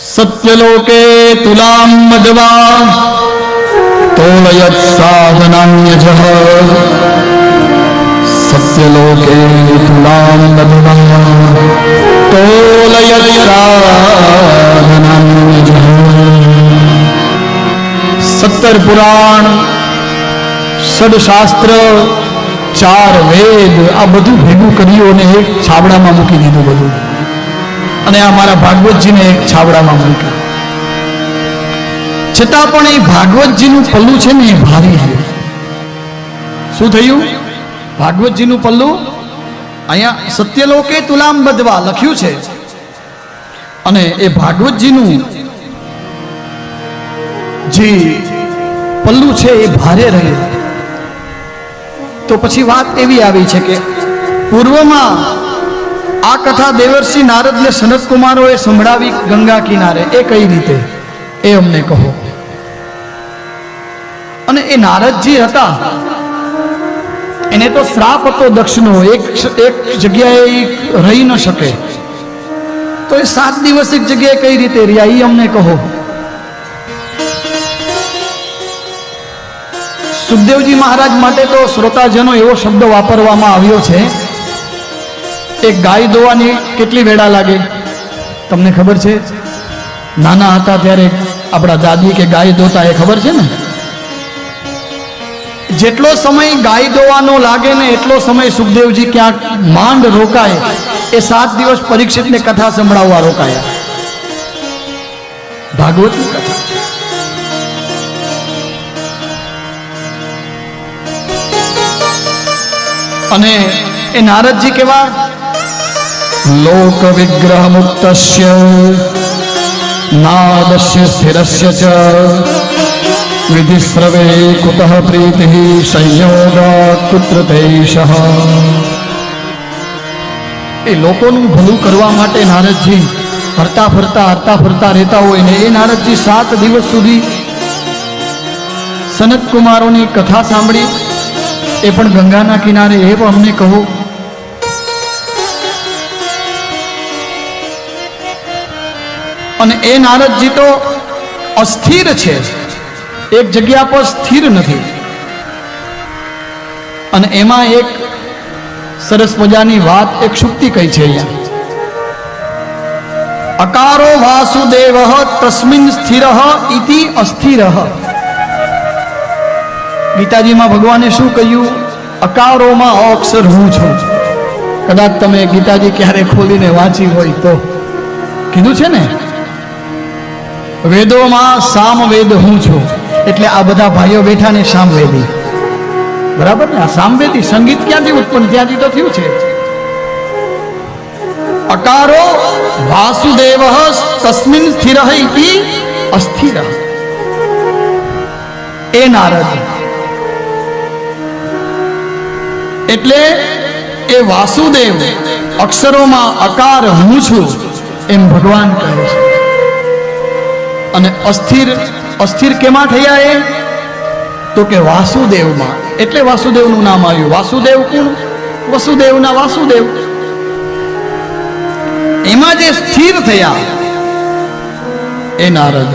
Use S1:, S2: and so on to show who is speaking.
S1: सत्यलोके तुलां मदवा तोलयत् साधनान्यजः सत्यलोके तुलां मदवा तोलयत् साधनान्यजः 17 पुराण 6 शास्त्र 4 वेद आ બધું ભેગું કર્યું અને એક છાબડામાં મૂકી દીધું બધું અને આ મારા ભાગવતજીને એક છાબડામાં મૂક્યું છતાં પણ એ ભાગવતજીનું પલ્લું છે ને એ ભારી છે શું થયું ભાગવતજીનું પલ્લું અહીંયા સત્યલોકે તુલામ બધવા લખ્યું છે અને એ ભાગવતજીનું જે પલ્લું છે એ ભારે રહ્યું તો પછી વાત એવી આવી છે કે પૂર્વમાં આ કથા દેવર્ષિ નારદને સનત કુમારોએ સંભળાવી ગંગા કિનારે એ કઈ રીતે એ અમને કહો અને એ નારદજી હતા એને તો શ્રાપ હતો દક્ષનો એક જગ્યાએ રહી ન શકે તો એ 7 દિવસ એક જગ્યાએ કઈ રીતે રહ્યા એ અમને કહો સુખદેવજી મહારાજ માટે તો શ્રોતાજનો એવો શબ્દ વાપરવામાં આવ્યો છે એક ગાય દોવાની કેટલી વેળા લાગે તમને ખબર છે નાના હતા ત્યારે આપણા દાદી કે ગાય દોતા એ ખબર છે ને જેટલો સમય ગાય દોવાનો લાગે ને એટલો સમય સુખદેવજી ક્યાંક માંડ રોકાય એ 7 દિવસ પરીક્ષિતને કથા સંભળાવવા રોકાયા ભાગવતની કથા અને એ નારદજી કેવા લોક વિગ્રહ મુક્તસ્ય નાદસ્ય સ્થિરસ્ય ચ વિધિસ્રવે કુતઃ પ્રીતિઃ સંયોગાત્ કુત્ર તૈષઃ એ લોકોનું ભલું કરવા માટે નારદજી હરતા ફરતા રહેતા હોય ને એ નારદજી 7 દિવસ સુધી સનત કુમારોની કથા સાંભળી એ પણ ગંગાના કિનારે એ પણ અમને કહો અને એ નારદજી તો અસ્થિર છે એક જગ્યા પર સ્થિર નથી અને એમાં એક સરસ મજાની વાત એક શુક્તિ કહી છે અહીંયા અકારો વાસુદેવ તસ્મિન સ્થિર ઇતિ અસ્થિર ગીતાજીમાં ભગવાને શું કહ્યું અકારોમાં અક્ષર હું છું કદાચ તમે ગીતાજી ક્યારે ખોલીને વાંચી હોય તો કીધું છે ને વેદોમાં સામવેદ હું છું એટલે આ બધા ભાઈઓ બેઠા ને સામવેદી બરાબર ને આ સામવેદી સંગીત ક્યાંથી ઉત્પન્ન ત્યાંથી તો થયું છે અકારો વાસુદેવ તસ્મિન સ્થિર ઇતિ અસ્થિર એ નારદ એટલે એ વાસુદેવ અક્ષરોમાં અકાર હું છું એમ ભગવાન કહે છે અને અસ્થિર કેમાં થયા એ તો કે વાસુદેવમાં એટલે વાસુદેવનું નામ આવ્યું વાસુદેવ કોણ વસુદેવના વાસુદેવ એમાં જે સ્થિર થયા એ નારદ